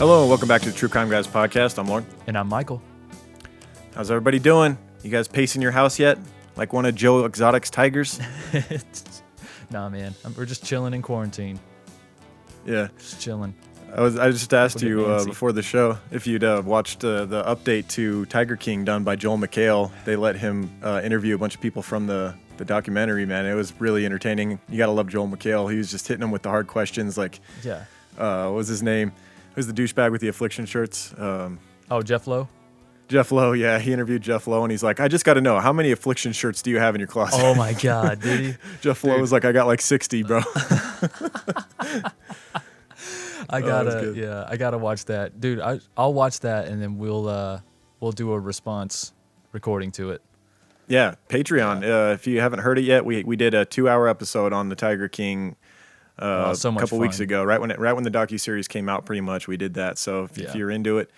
Hello, and welcome back to the True Crime Guys podcast. I'm Lauren. And I'm Michael. How's everybody doing? You guys pacing your house yet? Like one of Joe Exotic's tigers? Nah, man. We're just chilling in quarantine. Yeah. Just chilling. I just asked you before the show if you'd watched the update to Tiger King done by Joel McHale. They let him interview a bunch of people from the documentary, man. It was really entertaining. You got to love Joel McHale. He was just hitting them with the hard questions like, what was his name? Who's the douchebag with the Affliction shirts? Jeff Lowe? Jeff Lowe, yeah. He interviewed Jeff Lowe, and he's like, I just got to know, how many Affliction shirts do you have in your closet? Oh, my God, did he? Jeff Lowe was like, I got like 60, bro. I gotta watch that. Dude, I'll watch that, and then we'll do a response recording to it. Yeah, Patreon. If you haven't heard it yet, we did a 2-hour episode on the Tiger King a couple weeks ago, right when the docuseries came out, pretty much we did that. So if you're into it,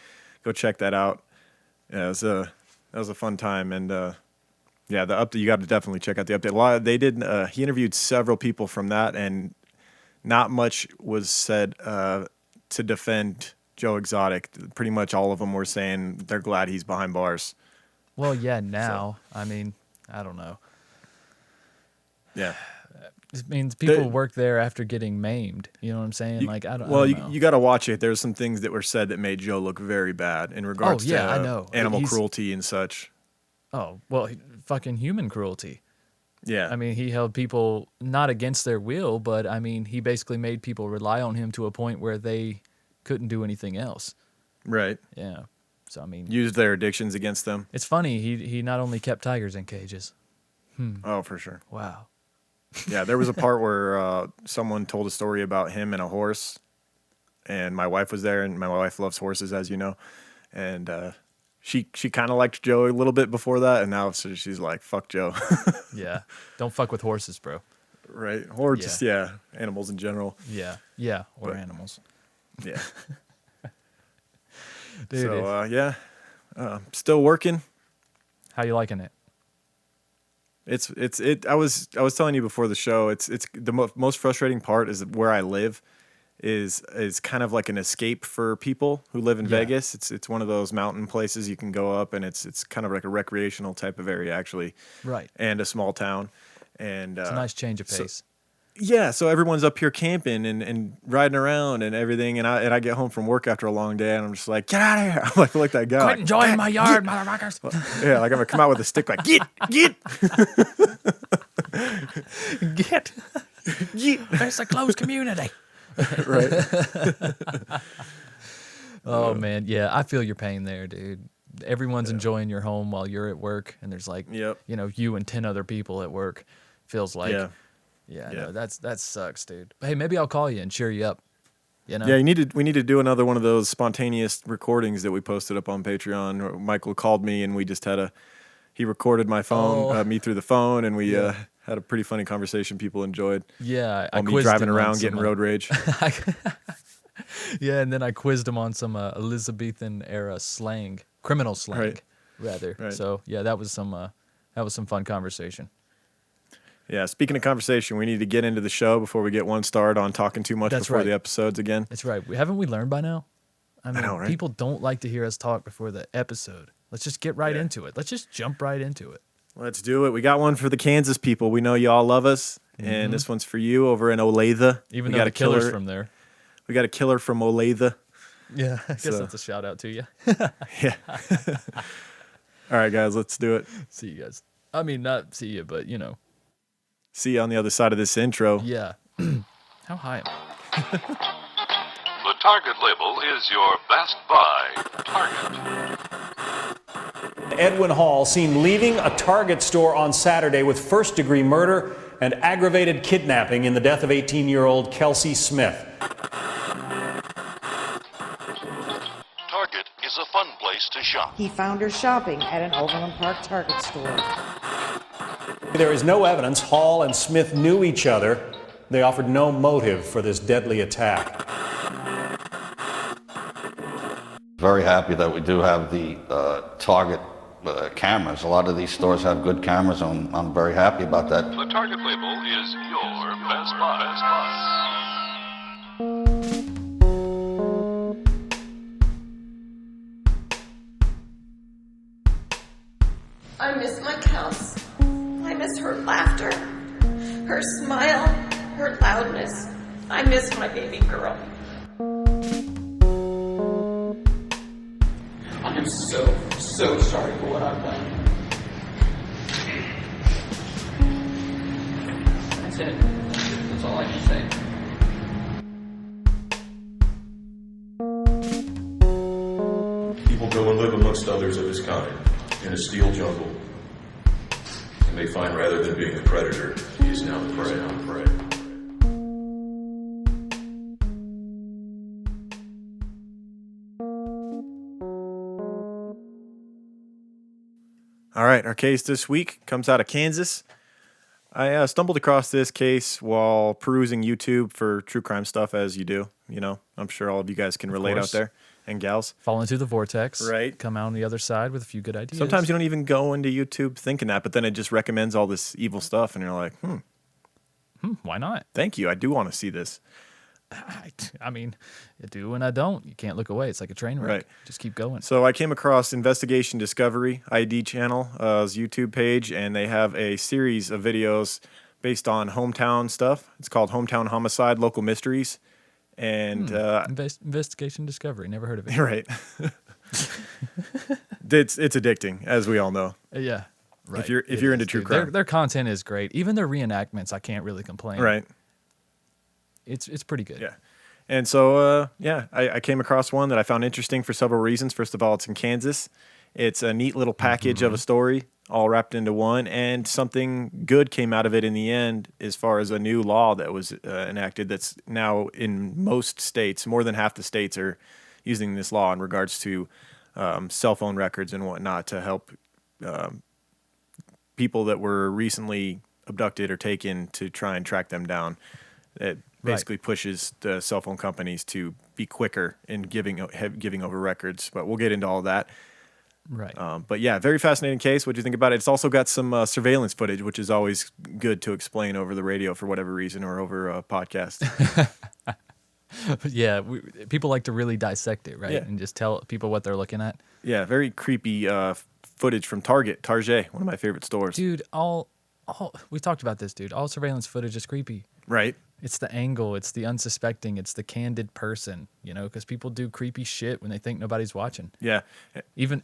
go check that out. Yeah, that was a fun time, and the update, you got to definitely check out the update. He interviewed several people from that, and not much was said to defend Joe Exotic. Pretty much all of them were saying they're glad he's behind bars. Well, yeah, now. So. I mean, I don't know. Yeah. It means people work there after getting maimed. You know what I'm saying? I don't know. You got to watch it. There's some things that were said that made Joe look very bad in regards to I know. Animal cruelty and such. Oh, well, fucking human cruelty. Yeah. I mean, he held people not against their will, but I mean, he basically made people rely on him to a point where they couldn't do anything else. Right. Yeah. So, I mean, used their addictions against them. It's funny. He not only kept tigers in cages. Oh, for sure. Wow. Yeah, there was a part where someone told a story about him and a horse, and my wife was there, and my wife loves horses, as you know, and she kind of liked Joe a little bit before that, and now she's like, fuck Joe. Yeah, don't fuck with horses, bro. Right, or just animals in general. Yeah, or animals. Yeah. Dude, so still working. How you liking it? I was telling you before the show. It's the most frustrating part is where I live, is kind of like an escape for people who live in Vegas. It's one of those mountain places you can go up, and it's kind of like a recreational type of area actually. Right. And a small town, and it's a nice change of pace. So everyone's up here camping and riding around and everything, and I get home from work after a long day, and I'm just like, get out of here! I'm like that guy. Quit enjoying my yard, motherfuckers. Yeah, like I'm gonna come out with a stick, like get. It's a closed community. Right. Oh man, yeah, I feel your pain there, dude. Everyone's enjoying your home while you're at work, and there's like, you and 10 other people at work. Feels like. Yeah. No, that sucks, dude. But hey, maybe I'll call you and cheer you up. You know? Yeah, we need to do another one of those spontaneous recordings that we posted up on Patreon. Michael called me, and we just he recorded my phone, me through the phone, and we had a pretty funny conversation people enjoyed. Yeah, I quizzed driving around getting road rage. Yeah, and then I quizzed him on some Elizabethan era slang, criminal slang, rather. Right. So yeah, that was some fun conversation. Yeah, speaking of conversation, we need to get into the show before we get one started on talking too much before the episodes again. That's right. Haven't we learned by now? I know, right? People don't like to hear us talk before the episode. Let's just get right into it. Let's just jump right into it. Let's do it. We got one for the Kansas people. We know you all love us, and this one's for you over in Olathe. Even though the killer's from there. We got a killer from Olathe. Yeah, I guess that's a shout out to you. Yeah. All right, guys, let's do it. See you guys. I mean, not see you, but See you on the other side of this intro. Yeah. How high am I? The Target label is your Best Buy Target. Edwin Hall seen leaving a Target store on Saturday with first-degree murder and aggravated kidnapping in the death of 18-year-old Kelsey Smith. Target is a fun place to shop. He found her shopping at an Overland Park Target store. There is no evidence Hall and Smith knew each other. They offered no motive for this deadly attack. Very happy that we do have the Target cameras. A lot of these stores have good cameras, and I'm very happy about that. The Target label is your Best Buy. her laughter, her smile, her loudness. I miss my baby girl. I am so sorry for what I've done. That's it. That's all I can say. People go and live amongst others of his kind in a steel jungle. And they find rather than being the predator, he is now the prey. All right, our case this week comes out of Kansas. I stumbled across this case while perusing YouTube for true crime stuff, as you do. You know, I'm sure all of you guys can relate out there, and gals. Fall into the vortex. Right. Come out on the other side with a few good ideas. Sometimes you don't even go into YouTube thinking that, but then it just recommends all this evil stuff, and you're like, why not? Thank you. I do want to see this. I mean, I do and I don't. You can't look away. It's like a train wreck. Right. Just keep going. So I came across Investigation Discovery ID channel, YouTube page, and they have a series of videos based on hometown stuff. It's called Hometown Homicide, Local Mysteries. And Investigation Discovery. Never heard of it. Right. It's addicting, as we all know. Yeah. Right. If you're into true crime. Their content is great. Even their reenactments, I can't really complain. Right. It's pretty good. Yeah. And so, I came across one that I found interesting for several reasons. First of all, it's in Kansas. It's a neat little package of a story all wrapped into one, and something good came out of it in the end as far as a new law that was enacted that's now in most states. More than half the states are using this law in regards to cell phone records and whatnot to help people that were recently abducted or taken to try and track them down. It basically pushes the cell phone companies to be quicker in giving over records, but we'll get into all that. Right. But yeah, very fascinating case. What do you think about it? It's also got some surveillance footage, which is always good to explain over the radio for whatever reason or over a podcast. Yeah, people like to really dissect it, right? Yeah. And just tell people what they're looking at. Yeah, very creepy footage from Target, one of my favorite stores. Dude, we talked about this, dude. All surveillance footage is creepy. Right. It's the angle, it's the unsuspecting, it's the candid person, because people do creepy shit when they think nobody's watching. Yeah.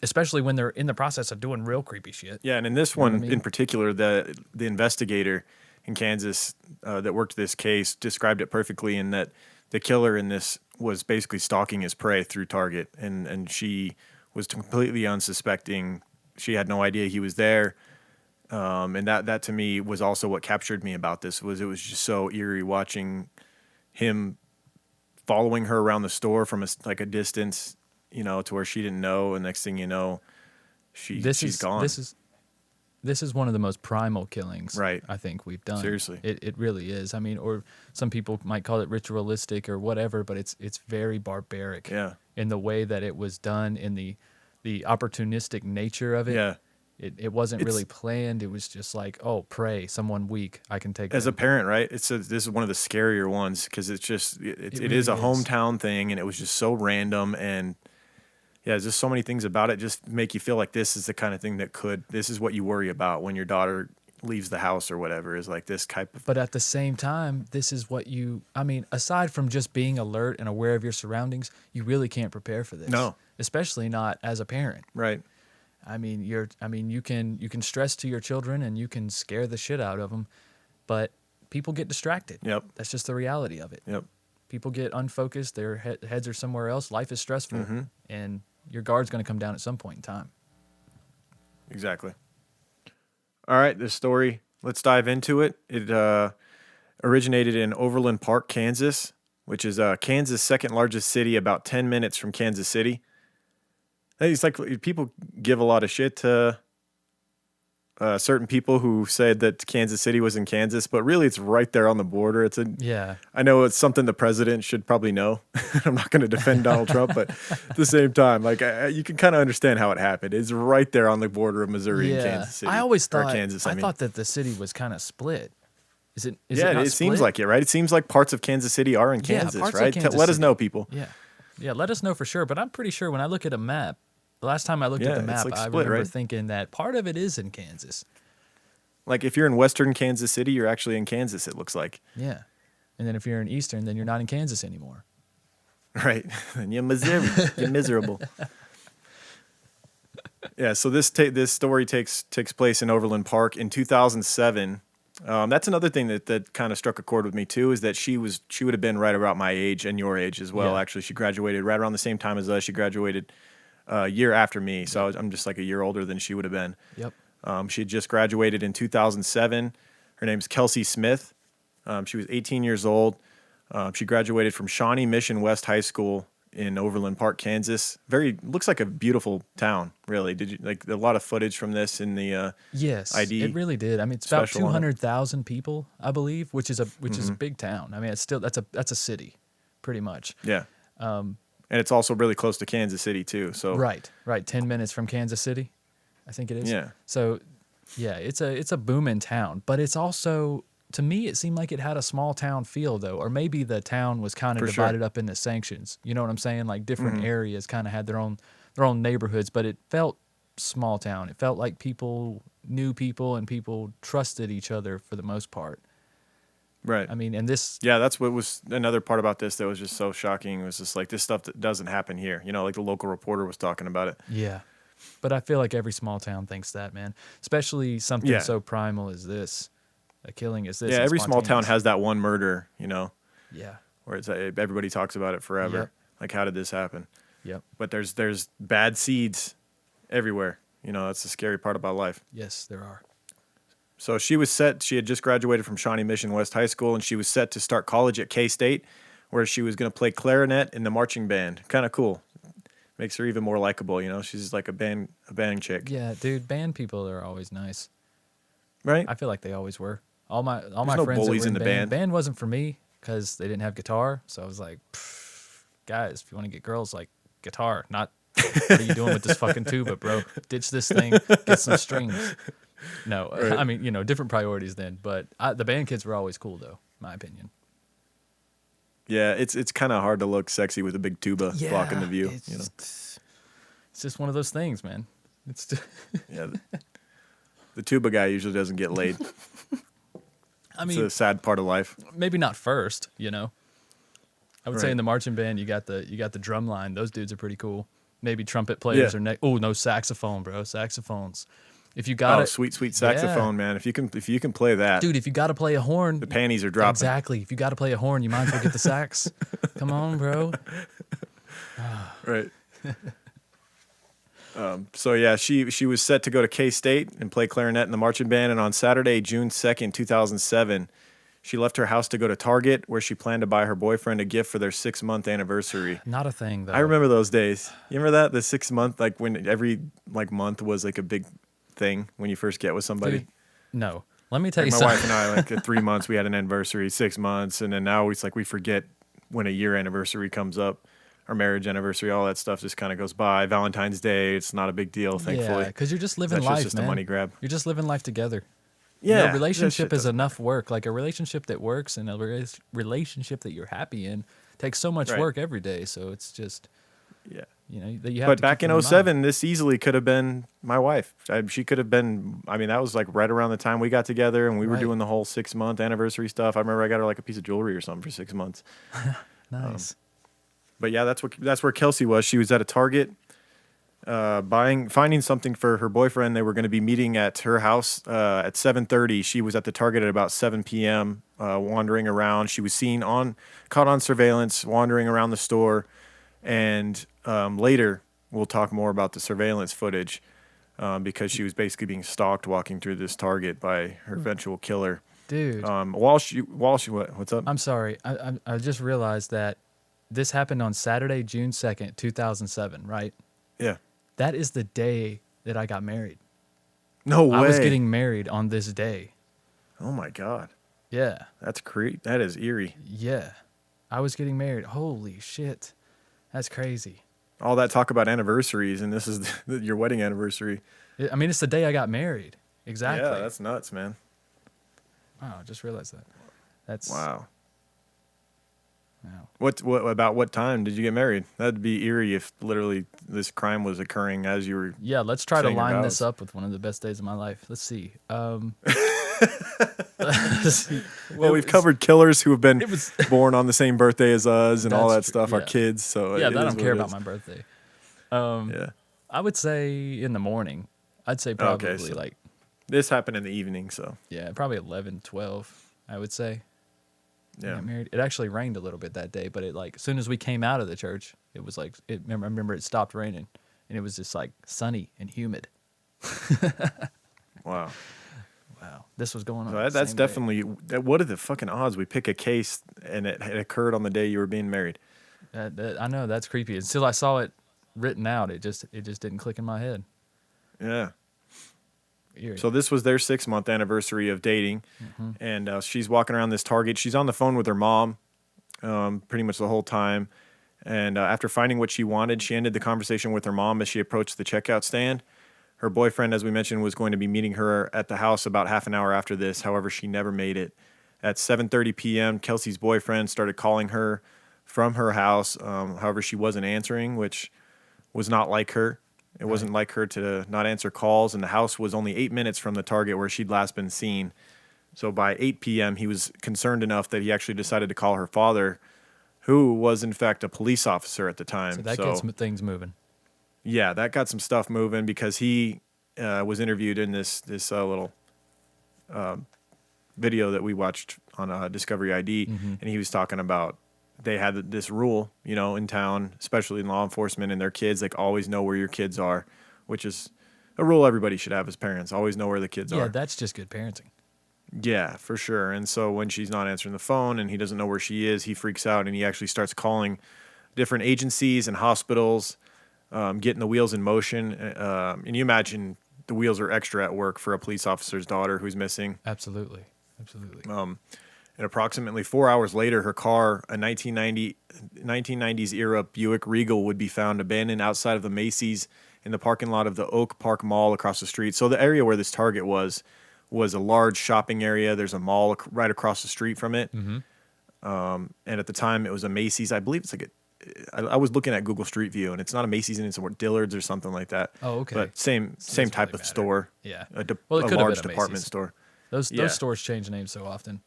Especially when they're in the process of doing real creepy shit. Yeah, and in this one in particular, the investigator in Kansas that worked this case described it perfectly in that the killer in this was basically stalking his prey through Target, and she was completely unsuspecting. She had no idea he was there. And that to me was also what captured me about this. It was just so eerie watching him following her around the store from a distance, to where she didn't know, and next thing you know, she's gone. This is one of the most primal killings, right? I think we've done. Seriously, it really is. I mean, or some people might call it ritualistic or whatever, but it's very barbaric. Yeah. In the way that it was done, in the opportunistic nature of it. Yeah. It wasn't really planned. It was just like, oh, prey, someone weak, I can take. As them. a parent, right? This is one of the scarier ones because it's just it really is a hometown thing, and it was just so random, and there's just so many things about it just make you feel like this is the kind of thing this is what you worry about when your daughter leaves the house or whatever, is like this type of. But at the same time, this is what aside from just being alert and aware of your surroundings, you really can't prepare for this. No, especially not as a parent. Right. You can stress to your children and you can scare the shit out of them, but people get distracted. Yep. That's just the reality of it. Yep. People get unfocused. Their heads are somewhere else. Life is stressful, and your guard's going to come down at some point in time. Exactly. All right, this story, let's dive into it. It originated in Overland Park, Kansas, which is Kansas' second largest city, about 10 minutes from Kansas City. It's like people give a lot of shit to certain people who said that Kansas City was in Kansas, but really it's right there on the border. I know it's something the president should probably know. I'm not going to defend Donald Trump, but at the same time, you can kind of understand how it happened. It's right there on the border of Missouri and Kansas City. I always thought Kansas. I thought that the city was kind of split. Is it? It seems like it, right? It seems like parts of Kansas City are in Kansas, right? Let us know, people. Yeah, let us know for sure. But I'm pretty sure when I look at a map. The last time I looked at the map, I remember thinking that part of it is in Kansas. Like if you're in western Kansas City, you're actually in Kansas, it looks like. Yeah. And then if you're in eastern, then you're not in Kansas anymore. Right. And you're miserable. Yeah, so this story takes place in Overland Park in 2007. That's another thing that kind of struck a chord with me too, is that she would have been right about my age and your age as well. Yeah. Actually, she graduated right around the same time as us. She graduated a year after me, so I'm just like a year older than she would have been. Yep. She had just graduated in 2007. Her name's Kelsey Smith. She was 18 years old. She graduated from Shawnee Mission West High School in Overland Park, Kansas. Looks like a beautiful town, really. Did you like a lot of footage from this in the yes, ID? It really did. I mean, it's about 200,000 people, I believe, which is a big town. I mean, it's still that's a city, pretty much. Yeah. And it's also really close to Kansas City too. So right, 10 minutes from Kansas City, I think it is. Yeah. So, yeah, it's a booming town, but it's also, to me, it seemed like it had a small town feel, though, or maybe the town was kind of divided up into sections. You know what I'm saying? Like different areas kind of had their own neighborhoods, but it felt small town. It felt like people knew people and people trusted each other for the most part. Right. I mean, and this... Yeah, that's what was another part about this that was just so shocking. It was just like this stuff that doesn't happen here. You know, like the local reporter was talking about it. Yeah. But I feel like every small town thinks that, man. Especially something so primal as this. A killing is this. Yeah, every small town has that one murder, you know. Yeah. Where it's everybody talks about it forever. Yep. Like, how did this happen? Yep. But there's bad seeds everywhere. You know, that's the scary part about life. Yes, there are. So she was set. She had just graduated from Shawnee Mission West High School, and she was set to start college at K-State, where she was going to play clarinet in the marching band. Kind of cool. Makes her even more likable, you know. She's like a band chick. Yeah, dude. Band people are always nice. Right. I feel like they always were. All my no friends bullies that were in the band. Band wasn't for me because they didn't have guitar. So I was like, guys, if you want to get girls, like guitar, not what are you doing with this fucking tuba, bro? Ditch this thing, get some strings. No, right. I mean, you know, different priorities then. But the band kids were always cool, though, in my opinion. Yeah, it's kind of hard to look sexy with a big tuba blocking the view. It's, you know, it's just one of those things, man. It's yeah. The tuba guy usually doesn't get laid. I mean, it's a sad part of life. Maybe not first, you know. I would say in the marching band, you got the drum line. Those dudes are pretty cool. Maybe trumpet players or no saxophone, bro. Saxophones. If you got sweet saxophone, man. If you can play that, dude. If you got to play a horn, the panties are dropping. Exactly. If you got to play a horn, you might as well get the sax. Come on, bro. Right. So yeah, she was set to go to K-State and play clarinet in the marching band, and on Saturday, June 2nd, 2007, she left her house to go to Target, where she planned to buy her boyfriend a gift for their 6-month anniversary. Not a thing, though. I remember those days. You remember that? The 6 month, like when every month was like a big thing when you first get with somebody. Dude, no. Let me tell like you my something. wife and I, like at 3 months, we had an anniversary, 6 months, and then now it's like we forget when a year anniversary comes up. Our marriage anniversary, all that stuff just kind of goes by. Valentine's Day, it's not a big deal, thankfully. Yeah, because you're just living life, just man. a money grab. You're just living life together. Yeah. You know, relationship is enough work. Like a relationship that works and a relationship that you're happy in takes so much work every day. So it's just, you know, that you have. But back in 2007, this easily could have been my wife. She could have been. I mean, that was like right around the time we got together, and we were doing the whole 6-month anniversary stuff. I remember I got her like a piece of jewelry or something for 6 months. Nice. But yeah, that's where Kelsey was. She was at a Target, finding something for her boyfriend. They were going to be meeting at her house at 7:30. She was at the Target at about 7 p.m. Wandering around. She was caught on surveillance wandering around the store, and later we'll talk more about the surveillance footage because she was basically being stalked walking through this Target by her eventual killer. Dude. What's up? I'm sorry. I just realized that this happened on Saturday, June 2nd, 2007, right? Yeah. That is the day that I got married. No way. I was getting married on this day. Oh my God. Yeah. That's that is eerie. Yeah. I was getting married. Holy shit. That's crazy. All that talk about anniversaries, and this is your wedding anniversary. I mean, it's the day I got married. Exactly. Yeah, that's nuts, man. Wow, I just realized that. That's wow. Wow. What time did you get married? That'd be eerie if literally this crime was occurring as you were. Yeah, let's try to line this up with one of the best days of my life. Let's see. Well, we've covered killers who have been born on the same birthday as us and all that stuff. Yeah. Our kids. So yeah, I don't care about my birthday. Yeah. I would say in the morning. I'd say probably so like. This happened in the evening, so. Yeah, probably 11, 12, I would say. Yeah. Got married. It actually rained a little bit that day, but it like as soon as we came out of the church, it was like I remember it stopped raining, and it was just like sunny and humid. Wow. Wow, this was going on. So that's definitely. What are the fucking odds we pick a case and it occurred on the day you were being married? I know that's creepy. Until I saw it written out, it just didn't click in my head. Yeah. Eerie. So this was their 6-month anniversary of dating, and she's walking around this Target. She's on the phone with her mom, pretty much the whole time. And after finding what she wanted, she ended the conversation with her mom as she approached the checkout stand. Her boyfriend, as we mentioned, was going to be meeting her at the house about half an hour after this. However, she never made it. At 7:30 p.m., Kelsey's boyfriend started calling her from her house. However, she wasn't answering, which was not like her. It wasn't like her to not answer calls, and the house was only 8 minutes from the Target where she'd last been seen. So by 8 p.m., he was concerned enough that he actually decided to call her father, who was, in fact, a police officer at the time. So that gets things moving. Yeah, that got some stuff moving because he was interviewed in this little video that we watched on Discovery ID, and he was talking about they had this rule, in town, especially in law enforcement, and their kids always know where your kids are, which is a rule everybody should have as parents. Always know where the kids are. Yeah, that's just good parenting. Yeah, for sure. And so when she's not answering the phone and he doesn't know where she is, he freaks out and he actually starts calling different agencies and hospitals, getting the wheels in motion. And you imagine the wheels are extra at work for a police officer's daughter who's missing. Absolutely. And approximately 4 hours later, her car, a 1990s era Buick Regal, would be found abandoned outside of the Macy's in the parking lot of the Oak Park Mall across the street. So the area where this Target was a large shopping area. There's a mall right across the street from it. And at the time, it was a Macy's. I believe it's I was looking at Google Street View, and it's not a Macy's, and it's a Dillard's or something like that. Oh, okay. But same type of store. Yeah. A Well, it could have large been a department Macy's. store. Those stores change names so often.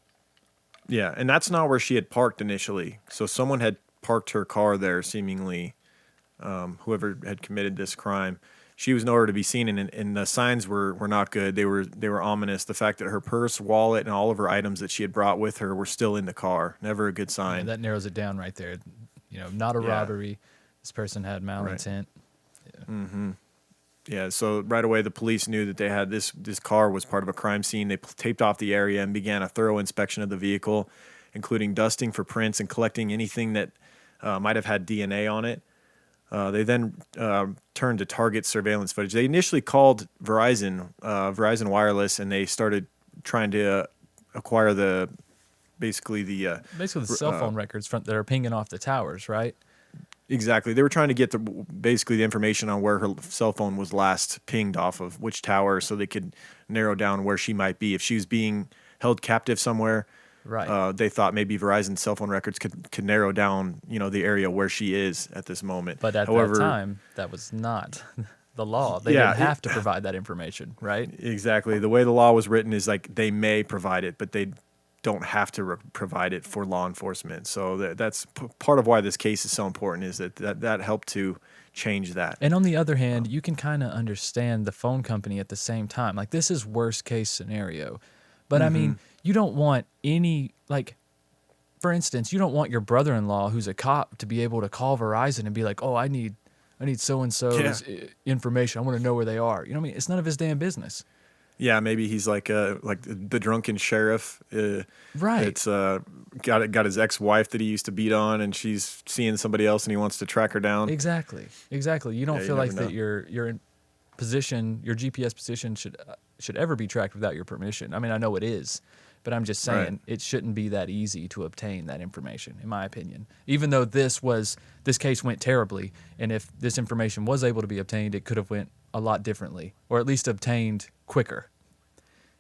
Yeah, and that's not where she had parked initially. So someone had parked her car there, seemingly, whoever had committed this crime. She was nowhere to be seen, and the signs were not good. They were ominous. The fact that her purse, wallet, and all of her items that she had brought with her were still in the car. Never a good sign. Yeah, that narrows it down right there. Not a robbery. This person had malintent. Yeah. Yeah, so right away the police knew that they had this car was part of a crime scene. They taped off the area and began a thorough inspection of the vehicle, including dusting for prints and collecting anything that might have had DNA on it. They then turned to Target surveillance footage. They initially called Verizon Wireless, and they started trying to acquire basically the cell phone records that are pinging off the towers, right? Exactly. They were trying to get basically the information on where her cell phone was last pinged off of which tower, so they could narrow down where she might be. If she was being held captive somewhere, right? They thought maybe Verizon cell phone records could narrow down, the area where she is at this moment. But at that time, that was not the law. They didn't have to provide that information, right? Exactly. The way the law was written is they may provide it, but they don't have to provide it for law enforcement. So that's part of why this case is so important, is that helped to change that. And on the other hand, you can kind of understand the phone company at the same time. This is worst case scenario. But I mean, you don't want for instance, you don't want your brother-in-law who's a cop to be able to call Verizon and be like, oh, I need so-and-so's information. I want to know where they are. You know what I mean? It's none of his damn business. Yeah, maybe he's like the drunken sheriff. Right. It's got his ex-wife that he used to beat on, and she's seeing somebody else, and he wants to track her down. Exactly. You don't feel like that your in position, your GPS position should ever be tracked without your permission. I mean, I know it is, but I'm just saying it shouldn't be that easy to obtain that information, in my opinion. Even though this case went terribly, and if this information was able to be obtained, it could have went a lot differently, or at least obtained quicker.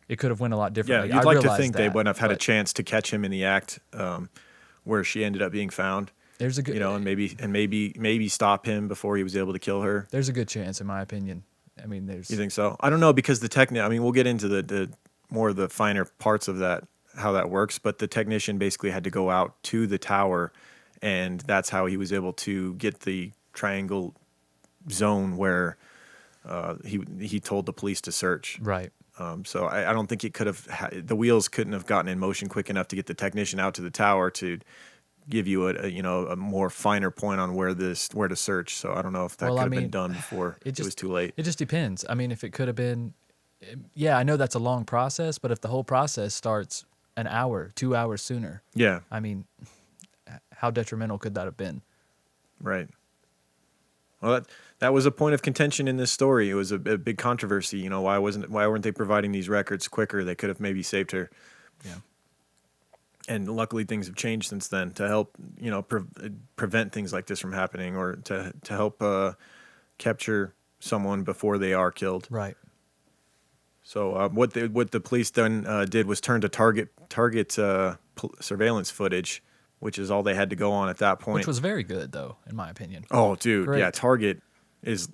It could have went a lot differently. Yeah, you'd like to think they wouldn't have had a chance to catch him in the act, where she ended up being found. There's a good, and maybe stop him before he was able to kill her. There's a good chance, in my opinion. I mean, You think so? I don't know, because we'll get into the more of the finer parts of that, how that works. But the technician basically had to go out to the tower, and that's how he was able to get the triangle zone where he told the police to search. Right. So I don't think it could have the wheels couldn't have gotten in motion quick enough to get the technician out to the tower to give you a more finer point on where to search. So I don't know if that could have been done before it was too late. It just depends. I mean, if it could have been, yeah, I know that's a long process, but if the whole process starts an hour, 2 hours sooner, yeah, I mean, how detrimental could that have been? Right. Well, that was a point of contention in this story. It was a big controversy. Why weren't they providing these records quicker? They could have maybe saved her. Yeah. And luckily, things have changed since then to help, prevent things like this from happening, or to help capture someone before they are killed. Right. So what the police then did was turn to target surveillance footage, which is all they had to go on at that point. Which was very good, though, in my opinion. Oh, dude, Great. yeah, Target is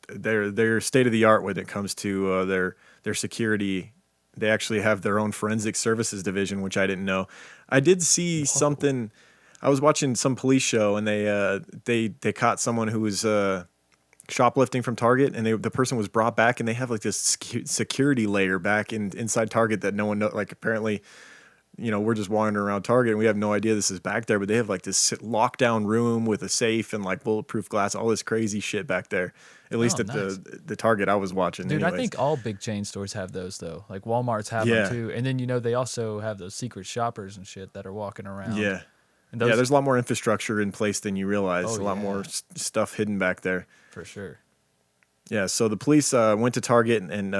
they're state of the art when it comes to their security. They actually have their own forensic services division, which I didn't know. I did see something. I was watching some police show, and they caught someone who was shoplifting from Target, and the person was brought back, and they have like this security layer back inside Target that no one knows. Like apparently, we're just wandering around Target, and we have no idea this is back there. But they have like this lockdown room with a safe and like bulletproof glass, all this crazy shit back there. At least at nice. the Target I was watching. Dude, anyways. I think all big chain stores have those, though. Like Walmart's have them, too. And then, they also have those secret shoppers and shit that are walking around. Yeah. And there's a lot more infrastructure in place than you realize. Oh, a lot more stuff hidden back there. For sure. Yeah, so the police went to Target, and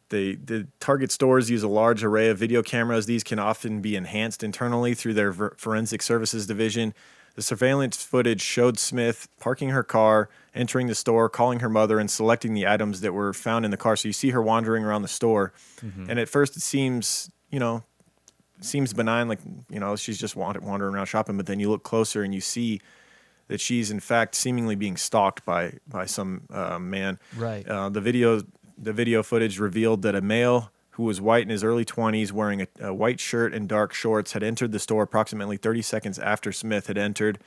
the Target stores use a large array of video cameras. These can often be enhanced internally through their forensic services division. The surveillance footage showed Smith parking her car, entering the store, calling her mother, and selecting the items that were found in the car. So you see her wandering around the store, and at first it seems benign, like she's just wandering around shopping. But then you look closer and you see that she's in fact seemingly being stalked by some man. Right. The video footage revealed that a male who was white in his early 20s, wearing a white shirt and dark shorts, had entered the store approximately 30 seconds after Smith had entered.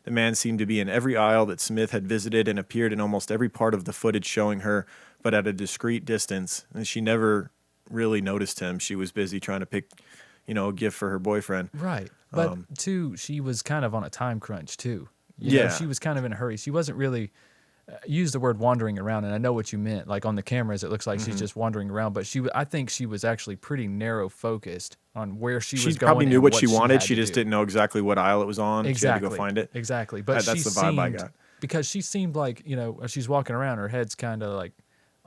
The man seemed to be in every aisle that Smith had visited and appeared in almost every part of the footage showing her, but at a discreet distance. And she never really noticed him. She was busy trying to pick, a gift for her boyfriend. Right. But, too, she was kind of on a time crunch, too. Yeah. She was kind of in a hurry. She wasn't really... use the word wandering around, and I know what you meant. Like on the cameras, it looks like she's just wandering around, but I think she was actually pretty narrow focused on where she was going. She probably knew what she wanted. She just didn't know exactly what aisle it was on. Exactly. She had to go find it. Exactly. But that's the vibe I got. Because she seemed like, as she's walking around, her head's kind of like.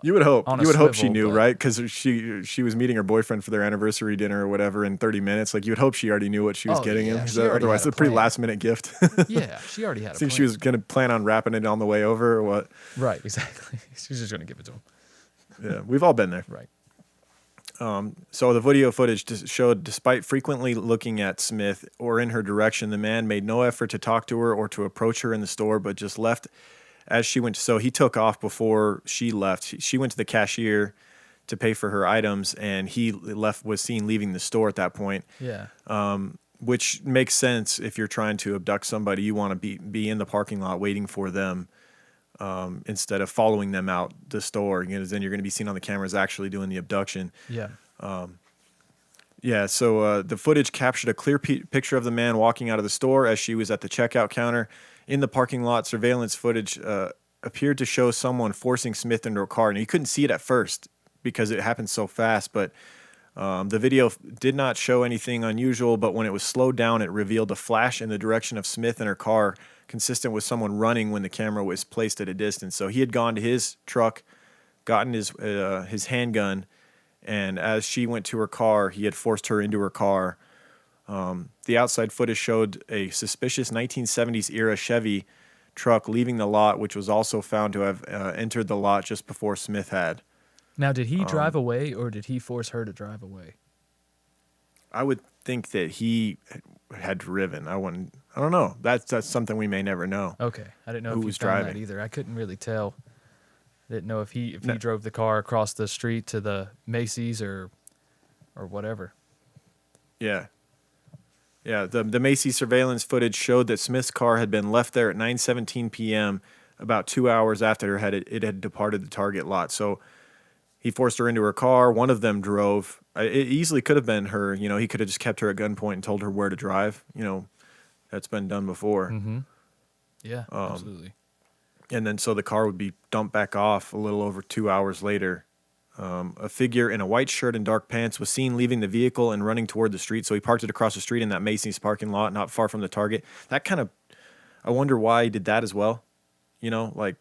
You would hope. You would hope she knew, but... right? Because she was meeting her boyfriend for their anniversary dinner or whatever in 30 minutes. Like you would hope she already knew what she was getting him. Otherwise, it's a pretty last minute gift. Yeah, she already had. Think she was going to plan on wrapping it on the way over or what? Right. Exactly. She's just going to give it to him. Yeah, we've all been there. Right. So the video footage showed, despite frequently looking at Smith or in her direction, the man made no effort to talk to her or to approach her in the store, but just left as she went. So he took off before she left. She went to the cashier to pay for her items, and he was seen leaving the store at that point. Yeah. Which makes sense if you're trying to abduct somebody. You want to be in the parking lot waiting for them instead of following them out the store. Then you're going to be seen on the cameras actually doing the abduction. Yeah. So the footage captured a clear picture of the man walking out of the store as she was at the checkout counter. In the parking lot, surveillance footage appeared to show someone forcing Smith into a car. And you couldn't see it at first because it happened so fast, but the video did not show anything unusual, but when it was slowed down, it revealed a flash in the direction of Smith and her car, consistent with someone running when the camera was placed at a distance. So he had gone to his truck, gotten his handgun, and as she went to her car, he had forced her into her car. The outside footage showed a suspicious 1970s era Chevy truck leaving the lot, which was also found to have entered the lot just before Smith had. Now, did he drive away, or did he force her to drive away? I would think that he had driven. I don't know. That's something we may never know. Okay, I didn't know who if was he found driving that either. I couldn't really tell. I didn't know if he drove the car across the street to the Macy's or or whatever. Yeah. Yeah, the Macy's surveillance footage showed that Smith's car had been left there at 9:17 p.m., about 2 hours after it had departed the Target lot. So he forced her into her car. One of them drove. It easily could have been her. You know, he could have just kept her at gunpoint and told her where to drive. You know, that's been done before. Mm-hmm. Yeah, absolutely. And then so the car would be dumped back off a little over 2 hours later. A figure in a white shirt and dark pants was seen leaving the vehicle and running toward the street. So he parked it across the street in that Macy's parking lot, not far from the Target. That kind of, I wonder why he did that as well. You know,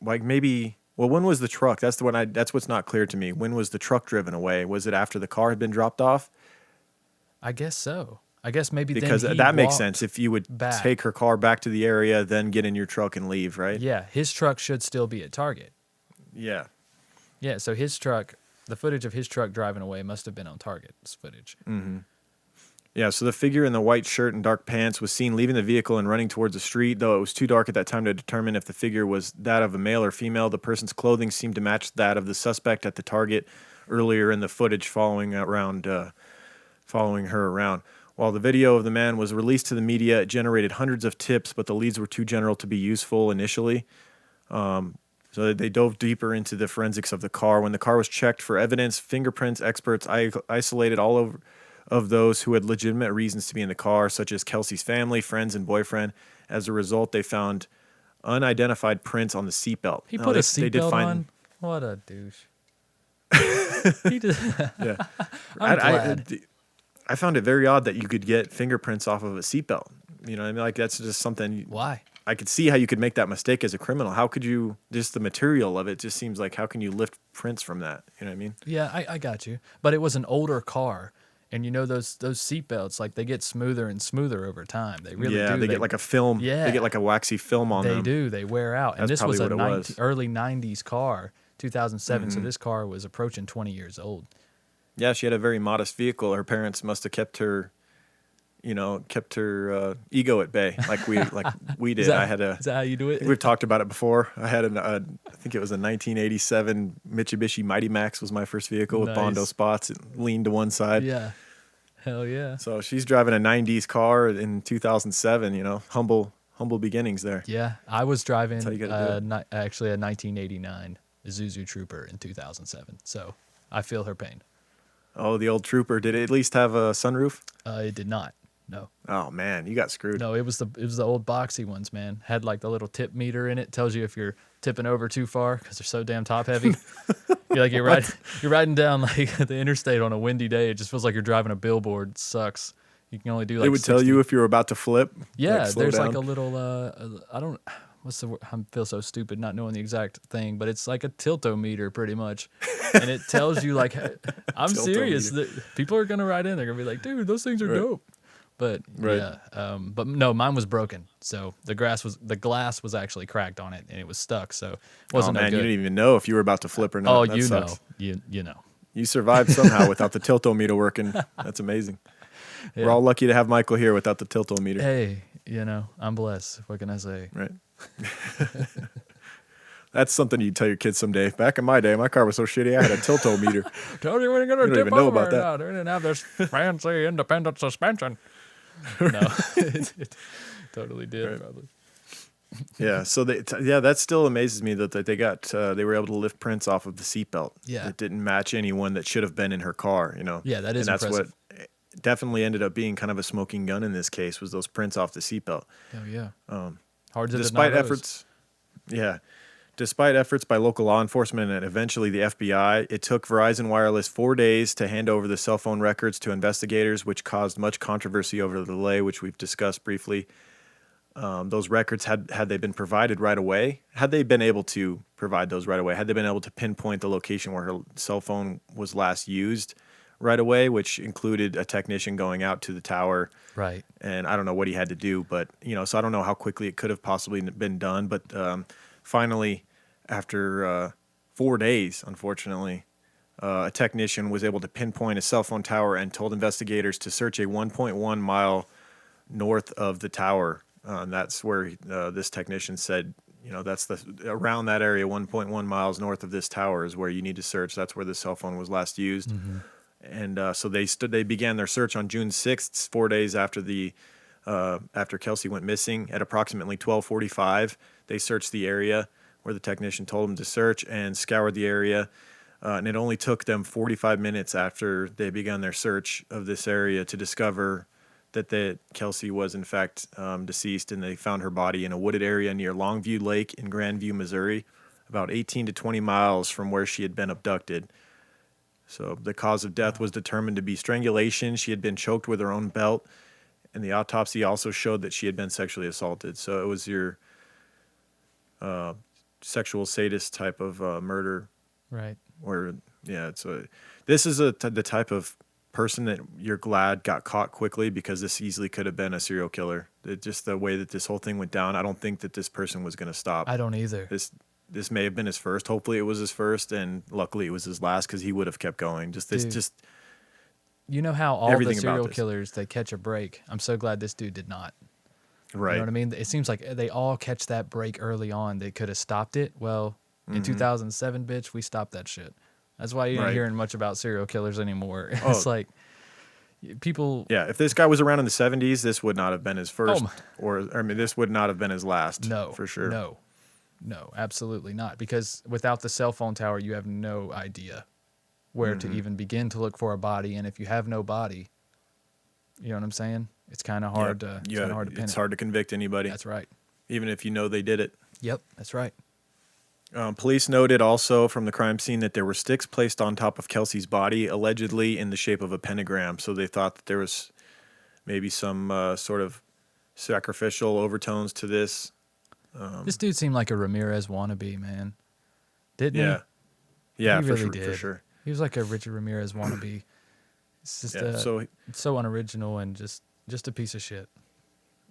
maybe. Well, when was the truck? That's what's not clear to me. When was the truck driven away? Was it after the car had been dropped off? I guess so. I guess maybe because then that makes sense. If you would take her car back to the area, then get in your truck and leave, right? Yeah, his truck should still be at Target. Yeah. Yeah, so his truck, the footage of his truck driving away must have been on Target's footage. Mm-hmm. Yeah, so the figure in the white shirt and dark pants was seen leaving the vehicle and running towards the street, though it was too dark at that time to determine if the figure was that of a male or female. The person's clothing seemed to match that of the suspect at the Target earlier in the footage following her around. While the video of the man was released to the media, it generated hundreds of tips, but the leads were too general to be useful initially. So they dove deeper into the forensics of the car. When the car was checked for evidence, fingerprints experts isolated all of those who had legitimate reasons to be in the car, such as Kelsey's family, friends, and boyfriend. As a result, they found unidentified prints on the seatbelt. He put a seatbelt on? What a douche. He did. Yeah. I'm glad. I found it very odd that you could get fingerprints off of a seatbelt. You know what I mean? Like, that's just something. Why? I could see how you could make that mistake as a criminal. How could you, just the material of it just seems like, how can you lift prints from that? You know what I mean? Yeah, I got you. But it was an older car. And you know those seatbelts, like they get smoother and smoother over time. They really do. Yeah, they get like a film. Yeah. They get like a waxy film on them. They do. They wear out. And That's this was a was. early 90s car, 2007. So this car was approaching 20 years old. Yeah, she had a very modest vehicle. Her parents must have kept her ego at bay, like we did. Is that how you do it? We've talked about it before. I had I think it was a 1987 Mitsubishi Mighty Max was my first vehicle with Bondo spots. It leaned to one side. Yeah, hell yeah. So she's driving a 90s car in 2007. You know, humble beginnings there. Yeah, I was driving actually a 1989 Isuzu Trooper in 2007. So I feel her pain. Oh, the old Trooper. Did it at least have a sunroof? It did not. No. Oh man, you got screwed. No, it was the old boxy ones, man. Had like the little tip meter in it. Tells you if you're tipping over too far because they're so damn top heavy. You're riding down like the interstate on a windy day. It just feels like you're driving a billboard. It sucks. You can only do like. It would 60. tell you if you were about to flip. Yeah, there's down. like a little. I don't. What's the word? I feel so stupid not knowing the exact thing, but it's like a tiltometer pretty much, and it tells you like, I'm serious. People are gonna ride in. They're gonna be like, dude, those things are dope. But yeah, but no, mine was broken. So the glass was actually cracked on it, and it was stuck. So it wasn't. Oh man, no good. you didn't even know if you were about to flip or not. Oh, that you sucks. know, you know. You survived somehow without the tiltometer working. That's amazing. Yeah. We're all lucky to have Michael here without the tiltometer. Hey, I'm blessed. What can I say? Right. That's something you tell your kids someday. Back in my day, my car was so shitty, I had a tiltometer. Told you we didn't don't even know about that. No, they didn't have this fancy independent suspension. No, it totally did, right. probably. Yeah, so that still amazes me that they were able to lift prints off of the seatbelt. Yeah, it didn't match anyone that should have been in her car. You know. Yeah, that is. And that's impressive. what definitely ended up being kind of a smoking gun in this case was those prints off the seatbelt. Oh yeah. Hard to despite efforts. Yeah. Despite efforts by local law enforcement and eventually the FBI, it took Verizon Wireless 4 days to hand over the cell phone records to investigators, which caused much controversy over the delay, which we've discussed briefly. Those records, had they been provided right away, had they been able to provide those right away, had they been able to pinpoint the location where her cell phone was last used right away, which included a technician going out to the tower. Right. And I don't know what he had to do, but, so I don't know how quickly it could have possibly been done. But finally, after 4 days, unfortunately, a technician was able to pinpoint a cell phone tower and told investigators to search a 1.1 mile north of the tower. That's where this technician said, that's around that area, 1.1 miles north of this tower is where you need to search. That's where the cell phone was last used. Mm-hmm. And so they began their search on June 6th, 4 days after after Kelsey went missing. At approximately 12:45, they searched the area where the technician told them to search and scoured the area. And it only took them 45 minutes after they began their search of this area to discover that Kelsey was in fact deceased, and they found her body in a wooded area near Longview Lake in Grandview, Missouri, about 18 to 20 miles from where she had been abducted. So the cause of death was determined to be strangulation. She had been choked with her own belt, and the autopsy also showed that she had been sexually assaulted. So it was your sexual sadist type of murder. Right. Or this is the type of person that you're glad got caught quickly, because this easily could have been a serial killer. Just the way that this whole thing went down, I don't think that this person was going to stop. I don't either. This may have been his first. Hopefully it was his first, and luckily it was his last, because he would have kept going. You know how all the serial killers, they catch a break. I'm so glad this dude did not. Right. You know what I mean? It seems like they all catch that break early on. They could have stopped it. Well, in 2007, bitch, we stopped that shit. That's why you ain't hearing much about serial killers anymore. It's like people. Yeah, if this guy was around in the 70s, this would not have been his first, this would not have been his last. No, for sure. No, absolutely not. Because without the cell phone tower, you have no idea where to even begin to look for a body. And if you have no body, you know what I'm saying? It's kind of hard to pin It's hard to convict anybody. That's right. Even if you know they did it. Yep, that's right. Police noted also from the crime scene that there were sticks placed on top of Kelsey's body, allegedly in the shape of a pentagram. So they thought that there was maybe some sort of sacrificial overtones to this. This dude seemed like a Ramirez wannabe, man. Didn't he? Yeah, he for really sure, did. for sure. He was like a Richard Ramirez wannabe. It's just so unoriginal and just a piece of shit.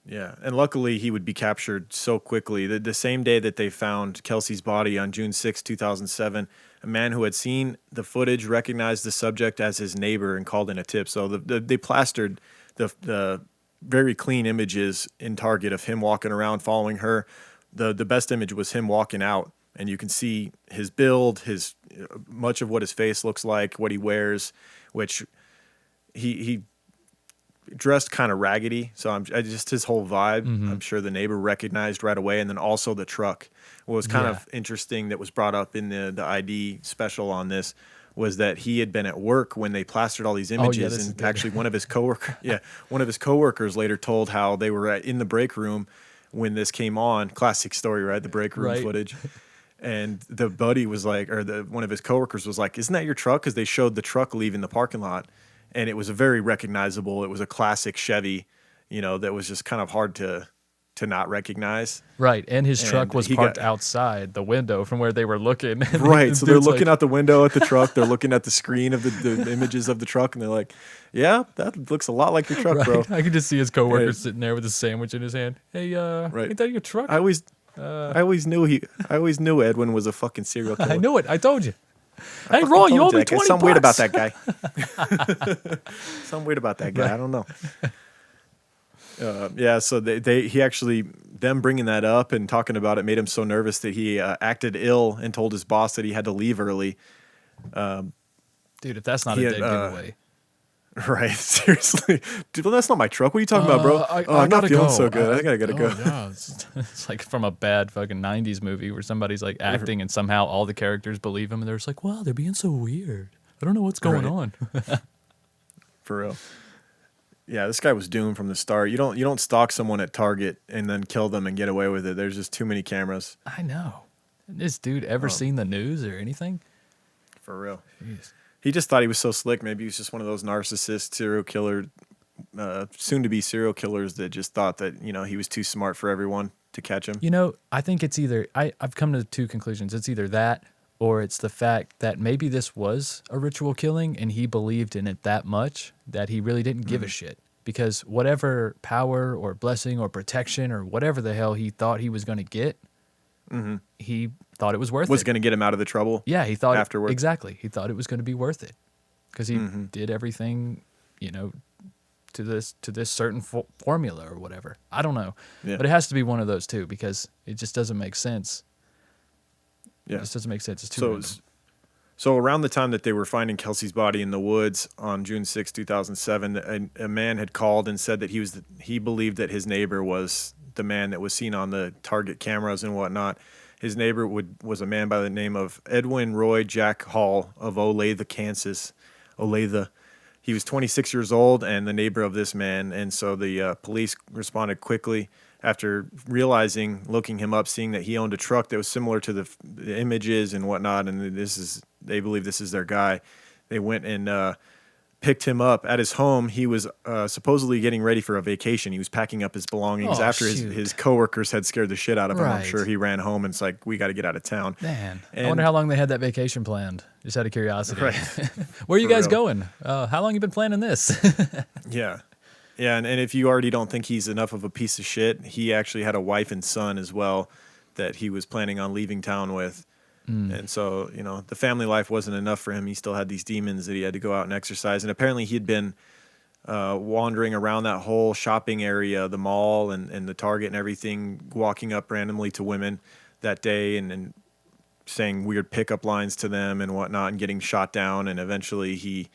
Yeah, and luckily he would be captured so quickly. The same day that they found Kelsey's body on June 6, 2007, a man who had seen the footage recognized the subject as his neighbor and called in a tip. So they plastered the very clean images in Target of him walking around following her. The best image was him walking out, and you can see his build, much of what his face looks like, what he wears, which he dressed kind of raggedy, so just his whole vibe. I'm sure the neighbor recognized right away, and then also the truck. What was kind of interesting that was brought up in the ID special on this was that he had been at work when they plastered all these images, and actually one of his coworkers later told how they were in the break room when this came on. Classic story, right? The break room footage. And the buddy was like, one of his coworkers was like, "Isn't that your truck?" Because they showed the truck leaving the parking lot. And it was a very recognizable. It was a classic Chevy, that was just kind of hard to not recognize. Right, and his truck was parked outside the window from where they were looking. Right, so they're looking out the window at the truck. They're looking at the screen of the images of the truck, and they're like, "Yeah, that looks a lot like your truck, bro." I could just see his coworker sitting there with a sandwich in his hand. Hey, ain't that your truck? I always knew Edwin was a fucking serial killer. I knew it. I told you. Hey, Roy, you owe me $20. Some weird about that guy. Some weird about that guy. Right. I don't know. So he actually, them bringing that up and talking about it made him so nervous that he acted ill and told his boss that he had to leave early. Dude, if that's not a dead giveaway. Right, seriously. Dude, well, that's not my truck. What are you talking about, bro? I'm not feeling so good. I gotta go. Yeah, it's like from a bad fucking 90s movie where somebody's like acting and somehow all the characters believe him and they're just like, wow, they're being so weird. I don't know what's going on. For real. Yeah, this guy was doomed from the start. You don't stalk someone at Target and then kill them and get away with it. There's just too many cameras. I know. This dude ever seen the news or anything? For real. Jeez. He just thought he was so slick. Maybe he was just one of those narcissist serial killer, soon-to-be serial killers that just thought that, he was too smart for everyone to catch him. I think it's either, I've come to two conclusions. It's either that or it's the fact that maybe this was a ritual killing and he believed in it that much that he really didn't give a shit. Because whatever power or blessing or protection or whatever the hell he thought he was going to get, he thought it was worth it. Was going to get him out of the trouble. Yeah, he thought afterward. Exactly. He thought it was going to be worth it because he did everything, to this certain formula or whatever. I don't know, but it has to be one of those two because it just doesn't make sense. Yeah, it just doesn't make sense. It's too. So around the time that they were finding Kelsey's body in the woods on June 6, 2007, a man had called and said that he believed that his neighbor was the man that was seen on the Target cameras and whatnot. His neighbor was a man by the name of Edwin Roy Jack Hall of Olathe, Kansas. Olathe. He was 26 years old and the neighbor of this man, and so the police responded quickly after looking him up, seeing that he owned a truck that was similar to the images and whatnot, and they believe this is their guy. They went and picked him up at his home. He was supposedly getting ready for a vacation. He was packing up his belongings after his coworkers had scared the shit out of him. I'm sure he ran home and it's like, we got to get out of town. Man, I wonder how long they had that vacation planned. Just out of curiosity. Right. Where are you guys going? How long you been planning this? Yeah. Yeah, and if you already don't think he's enough of a piece of shit, he actually had a wife and son as well that he was planning on leaving town with. And so, the family life wasn't enough for him. He still had these demons that he had to go out and exercise. And apparently he'd been wandering around that whole shopping area, the mall and the Target and everything, walking up randomly to women that day and saying weird pickup lines to them and whatnot and getting shot down. And eventually he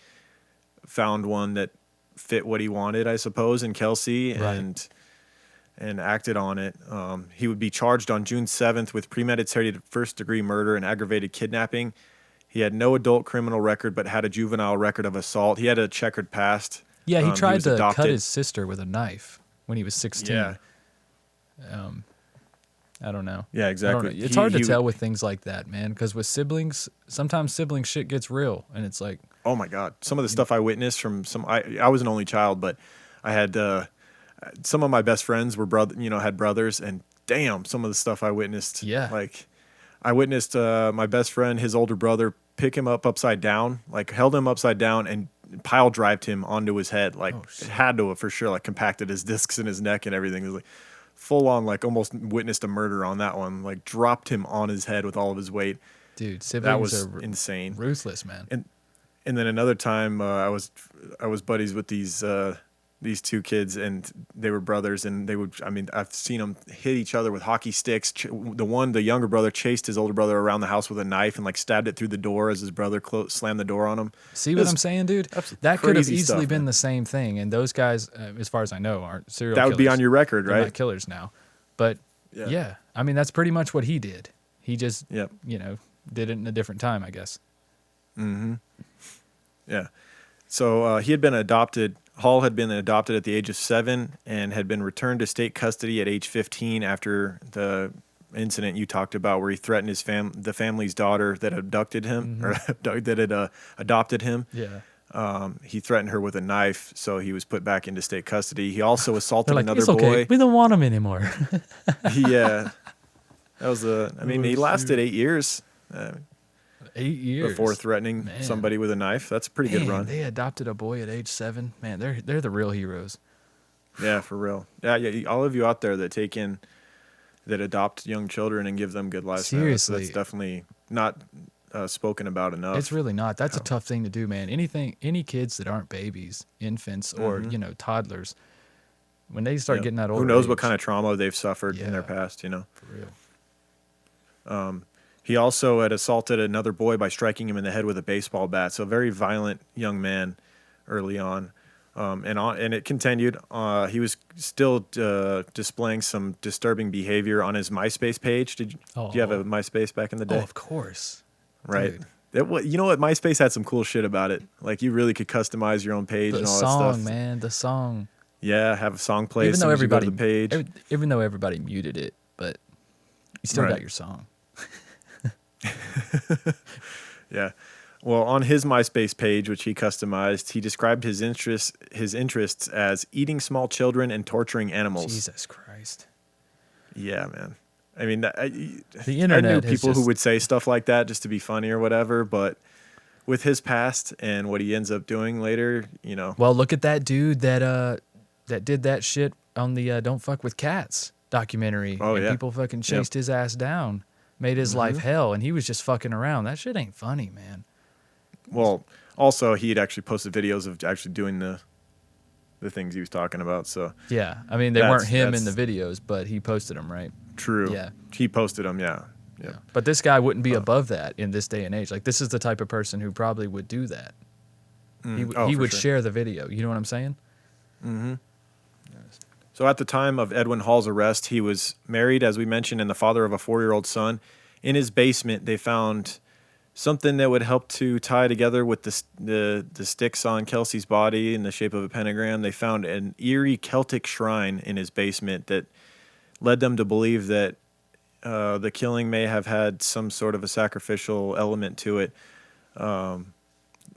found one that fit what he wanted, I suppose, in Kelsey, and acted on it. He would be charged on June 7th with premeditated first-degree murder and aggravated kidnapping. He had no adult criminal record, but had a juvenile record of assault. He had a checkered past. Yeah, he tried to cut his sister with a knife when he was 16. Yeah. I don't know. Yeah, exactly. It's hard to tell with things like that, man, because with siblings, sometimes sibling shit gets real, and it's like... Oh, my God. Some of the stuff I witnessed from I was an only child, but I had... some of my best friends were had brothers, and damn, some of the stuff I witnessed. Yeah. Like, I witnessed my best friend, his older brother, pick him up upside down, like held him upside down and pile drived him onto his head. Like, it had to have for sure, like, compacted his discs in his neck and everything. It was like full on, like, almost witnessed a murder on that one. Like, dropped him on his head with all of his weight. Dude, siblings are insane, ruthless, man. And then another time, I was buddies with these two kids, and they were brothers, and I've seen them hit each other with hockey sticks. The younger brother chased his older brother around the house with a knife and like stabbed it through the door as his brother slammed the door on him. See what I'm saying, dude? That could have easily been the same thing. And those guys, as far as I know, aren't serial killers. That would be on your record, right? They're not killers now. But yeah, I mean, that's pretty much what he did. He just, did it in a different time, I guess. Mm-hmm. Yeah. So he had been adopted. Hall had been adopted at the age of 7 and had been returned to state custody at age 15 after the incident you talked about, where he threatened the family's daughter that abducted him or that had adopted him. Yeah. He threatened her with a knife, so he was put back into state custody. He also assaulted another it's okay. boy. We don't want him anymore. Yeah. That was he lasted 8 years. 8 years before threatening somebody with a knife. That's a pretty good run. They adopted a boy at age 7. Man, they're the real heroes. Yeah, for real. Yeah. All of you out there that adopt young children and give them good lives. Seriously, that's definitely not spoken about enough. It's really not. That's a tough thing to do, man. Any kids that aren't babies, infants, or toddlers, when they start getting that older, who knows what kind of trauma they've suffered in their past? For real. He also had assaulted another boy by striking him in the head with a baseball bat. So a very violent young man early on. And it continued. He was still displaying some disturbing behavior on his MySpace page. Did you have a MySpace back in the day? Oh, of course. Right. You know what? MySpace had some cool shit about it. Like, you really could customize your own page and all that stuff. The song, man. The song. Yeah, have a song play as soon as you go to the page. Even though everybody muted it, but you still got your song. Yeah. Well, on his MySpace page, which he customized, he described his interests as eating small children and torturing animals. Jesus Christ. Yeah, man. I mean, the internet. I knew people who would say stuff like that just to be funny or whatever, but with his past and what he ends up doing later, Well, look at that dude that did that shit on the Don't Fuck with Cats documentary. Oh, yeah. People fucking chased his ass down. Made his life hell, and he was just fucking around. That shit ain't funny, man. Well, also, he had actually posted videos of actually doing the things he was talking about. So yeah, I mean, they weren't him in the videos, but he posted them, right? True. Yeah. He posted them, yeah. Yeah. But this guy wouldn't be above that in this day and age. Like, this is the type of person who probably would do that. He would share the video. You know what I'm saying? Mm-hmm. So at the time of Edwin Hall's arrest, he was married, as we mentioned, and the father of a 4-year-old son. In his basement, they found something that would help to tie together with the sticks on Kelsey's body in the shape of a pentagram. They found an eerie Celtic shrine in his basement that led them to believe that the killing may have had some sort of a sacrificial element to it.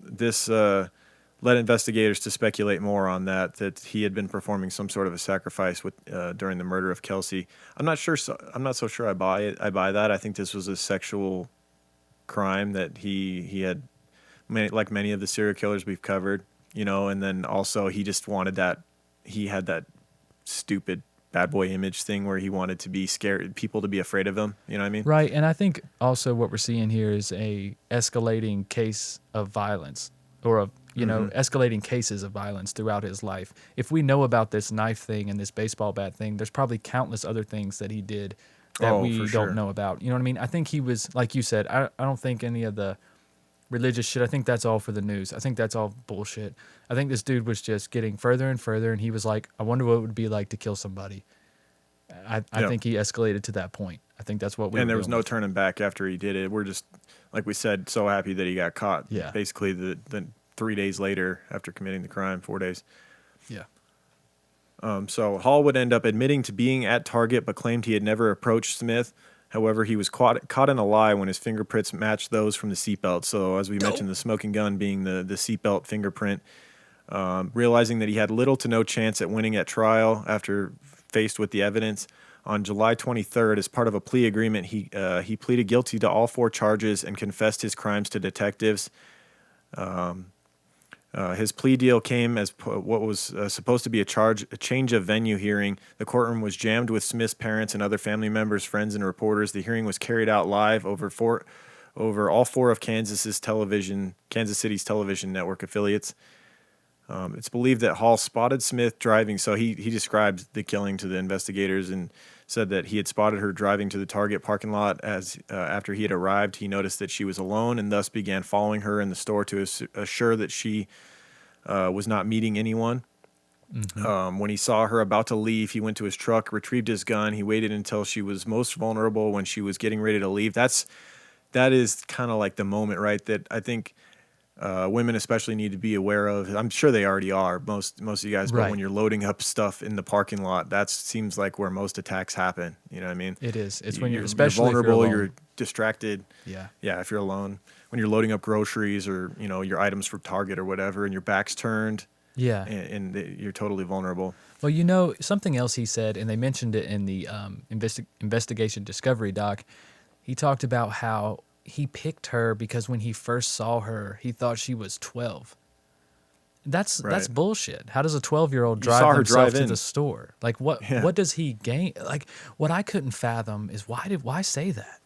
This led investigators to speculate more on that he had been performing some sort of a sacrifice during the murder of Kelsey. I'm not so sure I buy it. I buy that. I think this was a sexual crime that he had, like many of the serial killers we've covered, and then also he just wanted that. He had that stupid bad boy image thing where he wanted to be scared, people to be afraid of him. You know what I mean? Right. And I think also what we're seeing here is a escalating case of violence, or escalating cases of violence throughout his life. If we know about this knife thing and this baseball bat thing, there's probably countless other things that he did that we don't know about. You know what I mean? I think he was, like you said, I don't think any of the religious shit, I think that's all for the news. I think that's all bullshit. I think this dude was just getting further and further, and he was like, I wonder what it would be like to kill somebody. I think he escalated to that point. I think that's what we. And there was no turning back after he did it. We're just, like we said, so happy that he got caught. Yeah. Basically, the 3 days later after committing the crime, 4 days. Yeah. So Hall would end up admitting to being at Target, but claimed he had never approached Smith. However, he was caught in a lie when his fingerprints matched those from the seatbelt. So, as we mentioned, the smoking gun being the seatbelt fingerprint. Realizing that he had little to no chance at winning at trial after faced with the evidence, on July 23rd, as part of a plea agreement, he pleaded guilty to all 4 charges and confessed his crimes to detectives. His plea deal came as what was supposed to be a change of venue hearing. The courtroom was jammed with Smith's parents and other family members, friends, and reporters. The hearing was carried out live over all 4 of Kansas City's television network affiliates. It's believed that Hall spotted Smith driving. So he described the killing to the investigators and said that he had spotted her driving to the Target parking lot after he had arrived. He noticed that she was alone and thus began following her in the store to assure that she was not meeting anyone. Mm-hmm. When he saw her about to leave, he went to his truck, retrieved his gun. He waited until she was most vulnerable when she was getting ready to leave. That is kind of like the moment, right, that I think women especially need to be aware of. I'm sure they already are, most of you guys, but when you're loading up stuff in the parking lot, that seems like where most attacks happen. You know what I mean? It is. It's when you're especially vulnerable, if you're distracted. Yeah. Yeah, if you're alone. When you're loading up groceries or, your items for Target or whatever, and your back's turned. Yeah. And you're totally vulnerable. Well, something else he said, and they mentioned it in the investigation discovery doc, he talked about how he picked her because when he first saw her, he thought she was 12. That's bullshit. How does a 12-year-old drive himself to the store? Like, what does he gain? Like, what I couldn't fathom is why say that?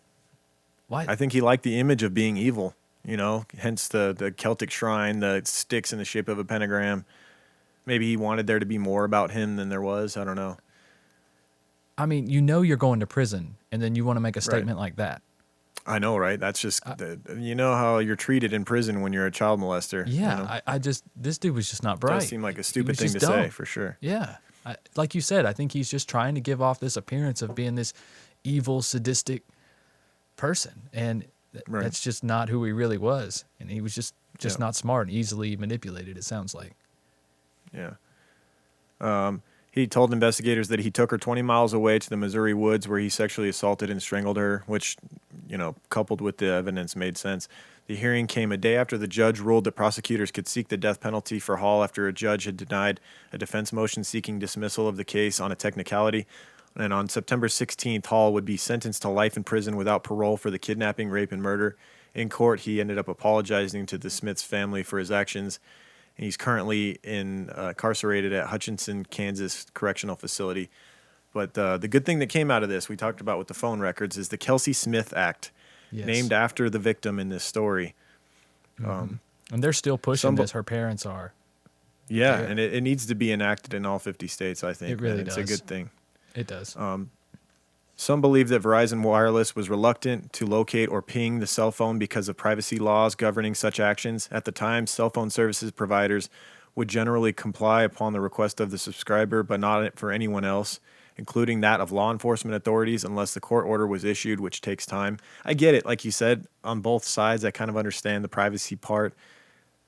Why? I think he liked the image of being evil, hence the Celtic shrine, the sticks in the shape of a pentagram. Maybe he wanted there to be more about him than there was. I don't know. I mean, you're going to prison, and then you want to make a statement like that. I know, right? That's just, how you're treated in prison when you're a child molester. Yeah, this dude was just not bright. It does seem like a stupid thing to say, for sure. Yeah. Like you said, I think he's just trying to give off this appearance of being this evil, sadistic person. And that's just not who he really was. And he was just not smart and easily manipulated, it sounds like. Yeah. He told investigators that he took her 20 miles away to the Missouri woods where he sexually assaulted and strangled her, which, coupled with the evidence made sense. The hearing came a day after the judge ruled that prosecutors could seek the death penalty for Hall after a judge had denied a defense motion seeking dismissal of the case on a technicality. And on September 16th, Hall would be sentenced to life in prison without parole for the kidnapping, rape, and murder. In court, he ended up apologizing to the Smiths family for his actions. He's currently incarcerated at Hutchinson, Kansas Correctional Facility. But the good thing that came out of this, we talked about with the phone records, is the Kelsey Smith Act, named after the victim in this story. Mm-hmm. And they're still pushing this, her parents are. Yeah, and it needs to be enacted in all 50 states, I think. It really does. It's a good thing. It does. Some believe that Verizon Wireless was reluctant to locate or ping the cell phone because of privacy laws governing such actions. At the time, cell phone services providers would generally comply upon the request of the subscriber, but not for anyone else, including that of law enforcement authorities, unless the court order was issued, which takes time. I get it, like you said, on both sides. I kind of understand the privacy part.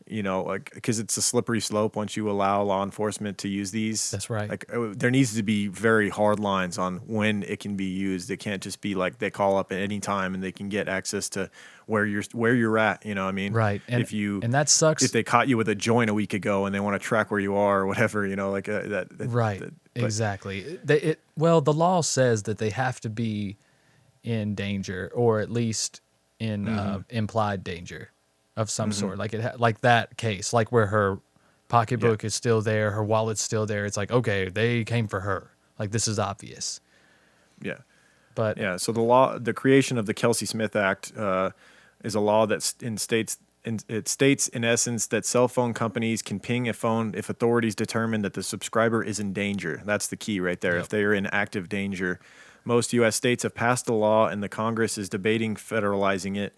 Like, because it's a slippery slope once you allow law enforcement to use these. That's right. Like, there needs to be very hard lines on when it can be used. It can't just be like they call up at any time and they can get access to where you're at. You know what I mean? Right. And that sucks. If they caught you with a joint a week ago and they want to track where you are or whatever, like that. Right. Exactly. The law says that they have to be in danger, or at least in implied danger of some sort, like that case, like where her pocketbook is still there, her wallet's still there. It's like, okay, they came for her. Like, this is obvious. Yeah. But so the creation of the Kelsey Smith Act is a law that it states in essence that cell phone companies can ping a phone if authorities determine that the subscriber is in danger. That's the key right there. Yep. If they are in active danger. Most U.S. states have passed the law, and the Congress is debating federalizing it.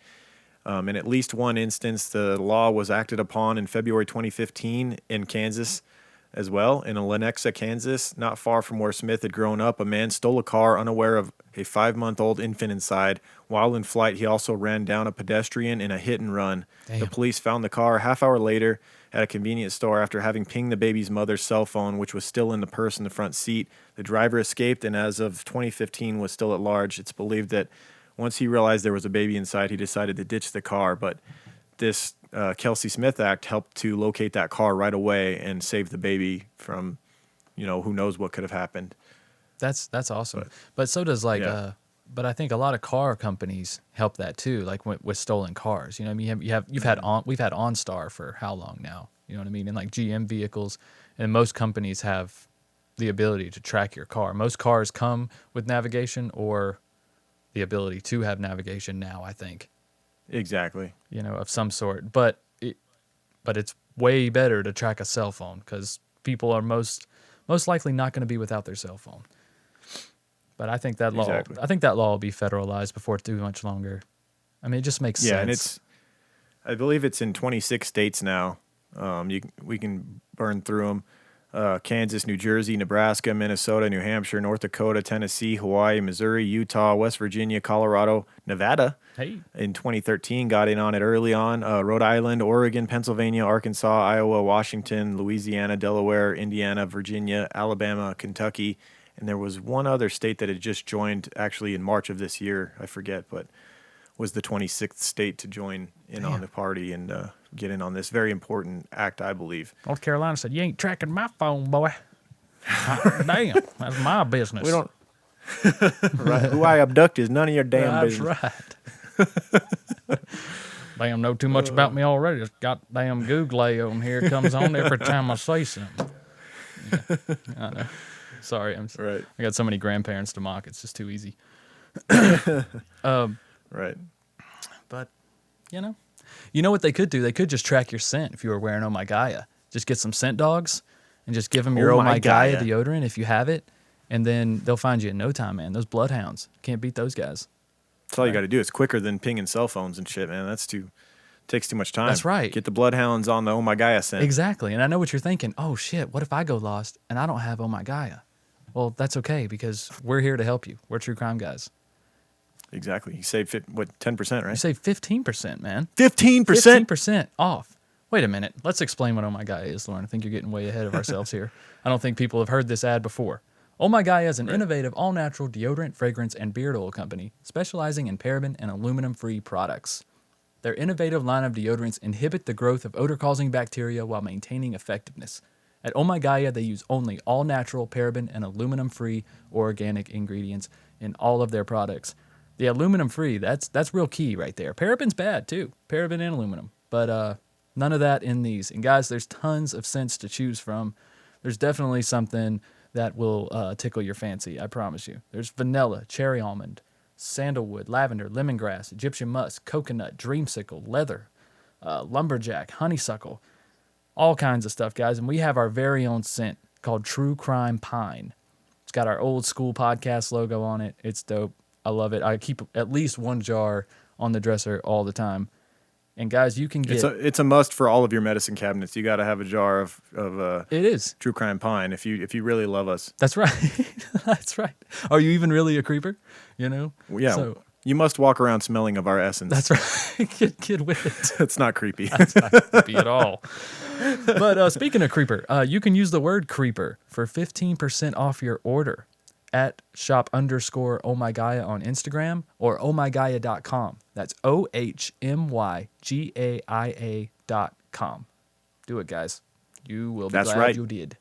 In at least one instance, the law was acted upon in February 2015 in Kansas as well. In Lenexa, Kansas, not far from where Smith had grown up, a man stole a car unaware of a 5-month-old infant inside. While in flight, he also ran down a pedestrian in a hit and run. Damn. The police found the car a half hour later at a convenience store after having pinged the baby's mother's cell phone, which was still in the purse in the front seat. The driver escaped and as of 2015 was still at large. It's believed that once he realized there was a baby inside, he decided to ditch the car. But this Kelsey Smith Act helped to locate that car right away and save the baby from, who knows what could have happened. That's awesome. But so does but I think a lot of car companies help that too, like with stolen cars. You know what I mean? We've had OnStar for how long now? You know what I mean? And like GM vehicles, and most companies have the ability to track your car. Most cars come with navigation or the ability to have navigation now, I think. Exactly. Of some sort. But it's way better to track a cell phone because people are most likely not going to be without their cell phone. But I think that law will be federalized before too much longer. I mean, it just makes sense. And I believe it's in 26 states now. We can burn through them. Kansas, New Jersey, Nebraska, Minnesota, New Hampshire, North Dakota, Tennessee, Hawaii, Missouri, Utah, West Virginia, Colorado, Nevada. Hey. In 2013 got in on it early on. Rhode Island, Oregon, Pennsylvania, Arkansas, Iowa, Washington, Louisiana, Delaware, Indiana, Virginia, Alabama, Kentucky. And there was one other state that had just joined actually in March of this year. I forget, but was the 26th state to join in on the party and get in on this very important act, I believe. North Carolina said, "You ain't tracking my phone, boy." Damn, that's my business. We don't. Right. Who I abduct is none of your damn business. That's right. Damn, know too much about me already. This goddamn Google on here comes on every time I say something. Yeah, I know. Sorry, I got so many grandparents to mock. It's just too easy. Right. But, you know what they could do? They could just track your scent if you were wearing Oh My Gaia. Just get some scent dogs and just give them your Oh My Gaia deodorant if you have it, and then they'll find you in no time, man. Those bloodhounds, can't beat those guys. That's all you got to do. It's quicker than pinging cell phones and shit, man. Takes too much time. That's right. Get the bloodhounds on the Oh My Gaia scent. Exactly. And I know what you're thinking. Oh, shit, what if I go lost and I don't have Oh My Gaia? Well, that's okay because we're here to help you. We're true crime guys. Exactly. You save 10%, right? You save 15%, man. 15%? 15% off. Wait a minute. Let's explain what Oh My Gaia is, Lauren. I think you're getting way ahead of ourselves here. I don't think people have heard this ad before. Oh My Gaia is an innovative, all-natural deodorant, fragrance, and beard oil company specializing in paraben and aluminum-free products. Their innovative line of deodorants inhibit the growth of odor-causing bacteria while maintaining effectiveness. At Oh My Gaia, they use only all-natural, paraben, and aluminum-free organic ingredients in all of their products. The aluminum-free, that's real key right there. Paraben's bad, too. Paraben and aluminum. But none of that in these. And, guys, there's tons of scents to choose from. There's definitely something that will tickle your fancy, I promise you. There's vanilla, cherry almond, sandalwood, lavender, lemongrass, Egyptian musk, coconut, dreamsicle, leather, lumberjack, honeysuckle. All kinds of stuff, guys. And we have our very own scent called True Crime Pine. It's got our old school podcast logo on it. It's dope. I love it. I keep at least one jar on the dresser all the time. And guys, you can get it's a must for all of your medicine cabinets. You got to have a jar of it is True Crime Pine if you really love us. That's right. That's right. Are you even really a creeper? You know? Yeah. So, you must walk around smelling of our essence. That's right. Get with it. It's not creepy. That's not creepy at all. But speaking of creeper, you can use the word creeper for 15% off your order at shop_ohmygaia on Instagram or ohmygaia.com. That's OHMYGAIA.com. Do it, guys. You will be glad you did.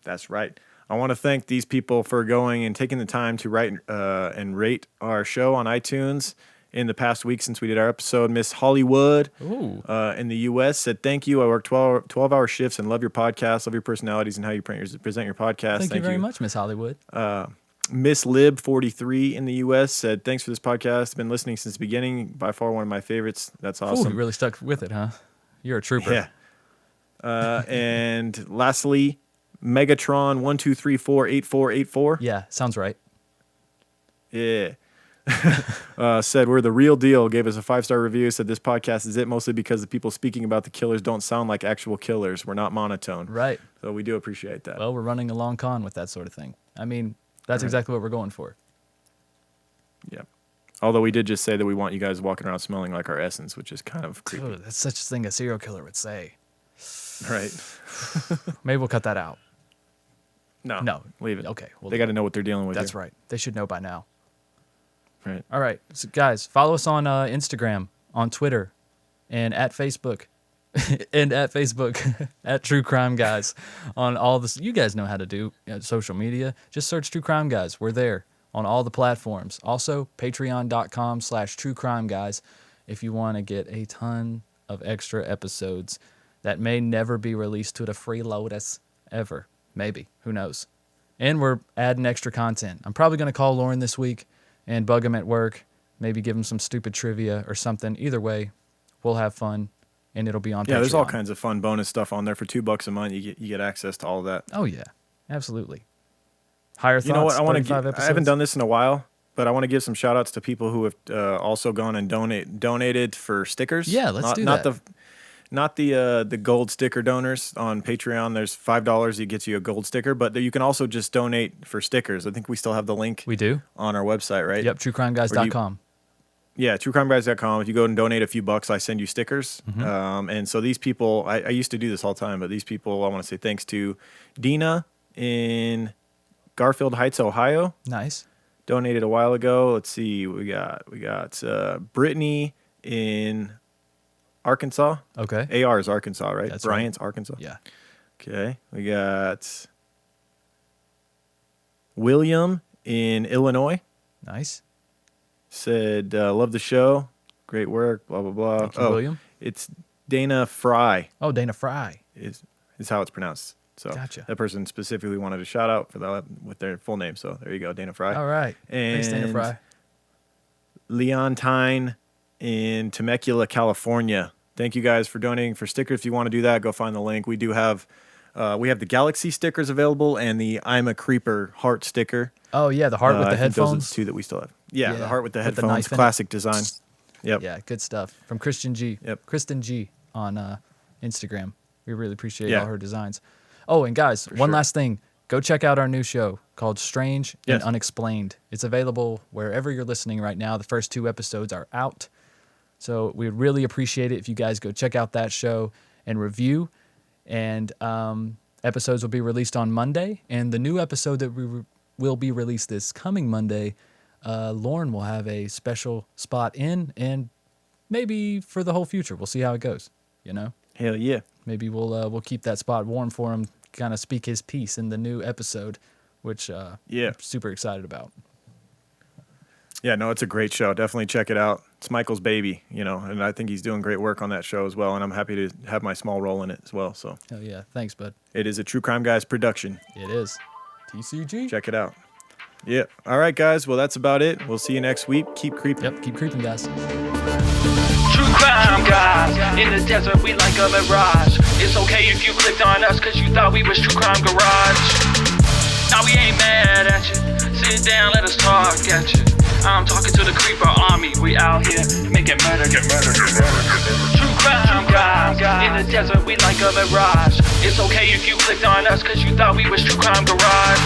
That's right. I want to thank these people for going and taking the time to write and rate our show on iTunes in the past week since we did our episode. Miss Hollywood in the U.S. said, thank you. I work 12-hour shifts and love your podcast, love your personalities and how you present your podcast. Thank you very much, Miss Hollywood. Miss Lib43 in the U.S. said, thanks for this podcast. Been listening since the beginning. By far one of my favorites. That's awesome. Ooh, you really stuck with it, huh? You're a trooper. Yeah. And lastly, Megatron12348484. Yeah, sounds right. Yeah. Said we're the real deal. Gave us a 5-star review. Said this podcast is it mostly because the people speaking about the killers don't sound like actual killers. We're not monotone. Right. So we do appreciate that. Well, we're running a long con with that sort of thing. I mean, that's exactly what we're going for. Yeah. Although we did just say that we want you guys walking around smelling like our essence, which is kind of creepy. Dude, that's such a thing a serial killer would say. Right. Maybe we'll cut that out. No. Leave it. Okay. They got to know what they're dealing with. That's right. They should know by now. Right. All right. So guys, follow us on Instagram, on Twitter, and at Facebook. At True Crime Guys on all this. You guys know how to do social media. Just search True Crime Guys. We're there on all the platforms. Also, patreon.com/truecrimeguys if you want to get a ton of extra episodes that may never be released to the freeloaders ever. Maybe. Who knows? And we're adding extra content. I'm probably going to call Lauren this week and bug him at work. Maybe give him some stupid trivia or something. Either way, we'll have fun. And it'll be on Patreon. Yeah, there's all kinds of fun bonus stuff on there for $2 a month. You get access to all of that. Oh yeah, absolutely. Higher thoughts. You know what? I haven't done this in a while, but I want to give some shout outs to people who have also gone and donated for stickers. Yeah, let's do that. Not the gold sticker donors on Patreon. There's $5 that gets you a gold sticker, but you can also just donate for stickers. I think we still have the link. We do on our website, right? Yep, truecrimeguys.com. Yeah, truecrimeguys.com. If you go and donate a few bucks, I send you stickers. Mm-hmm. And so these people, I used to do this all the time, but these people, I want to say thanks to Dina in Garfield Heights, Ohio. Nice. Donated a while ago. Let's see, we got Brittany in Arkansas. Okay. AR is Arkansas, right? That's Bryant's right. Arkansas. Yeah. Okay. We got William in Illinois. Nice. Said, love the show. Great work, blah, blah, blah. Thank you, William. It's Dana Fry. Oh, Dana Fry. Is how it's pronounced. So gotcha. That person specifically wanted a shout out for that with their full name. So there you go, Dana Fry. All right. And thanks, Dana Fry. Leontine in Temecula, California. Thank you guys for donating for stickers. If you want to do that, go find the link. We do have the Galaxy stickers available and the I'm a Creeper heart sticker. Oh yeah, the heart with the headphones. Those are the two that we still have. Yeah, the heart with the headphones, with the classic design. Yep. Yeah, good stuff from Kristen G. Yep. Kristen G on Instagram. We really appreciate all her designs. Oh, and guys, one last thing. Go check out our new show called Strange and Unexplained. It's available wherever you're listening right now. The first 2 episodes are out. So we'd really appreciate it if you guys go check out that show and review. And episodes will be released on Monday. And the new episode that will be released this coming Monday, Lauren will have a special spot in, and maybe for the whole future. We'll see how it goes, you know? Hell yeah. Maybe we'll keep that spot warm for him, kind of speak his piece in the new episode, which I'm super excited about. Yeah, no, it's a great show. Definitely check it out. It's Michael's baby, and I think he's doing great work on that show as well, and I'm happy to have my small role in it as well. So. Hell yeah. Thanks, bud. It is a True Crime Guys production. It is. TCG. Check it out. Yeah. All right, guys. Well, that's about it. We'll see you next week. Keep creeping. Yep, keep creeping, guys. True Crime Guys. In the desert, we like a mirage. It's okay if you clicked on us because you thought we was True Crime Garage. Now we ain't mad at you. Sit down, let us talk at you. I'm talking to the creeper army. We out here making murder, get murder, get murder. True crime guys in the desert, we like a mirage. It's okay if you clicked on us cause you thought we was True Crime Garage.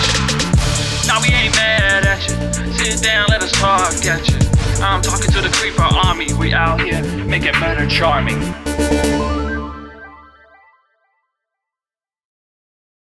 Now we ain't mad at you. Sit down, let us talk at you. I'm talking to the creeper army. We out here making murder charming.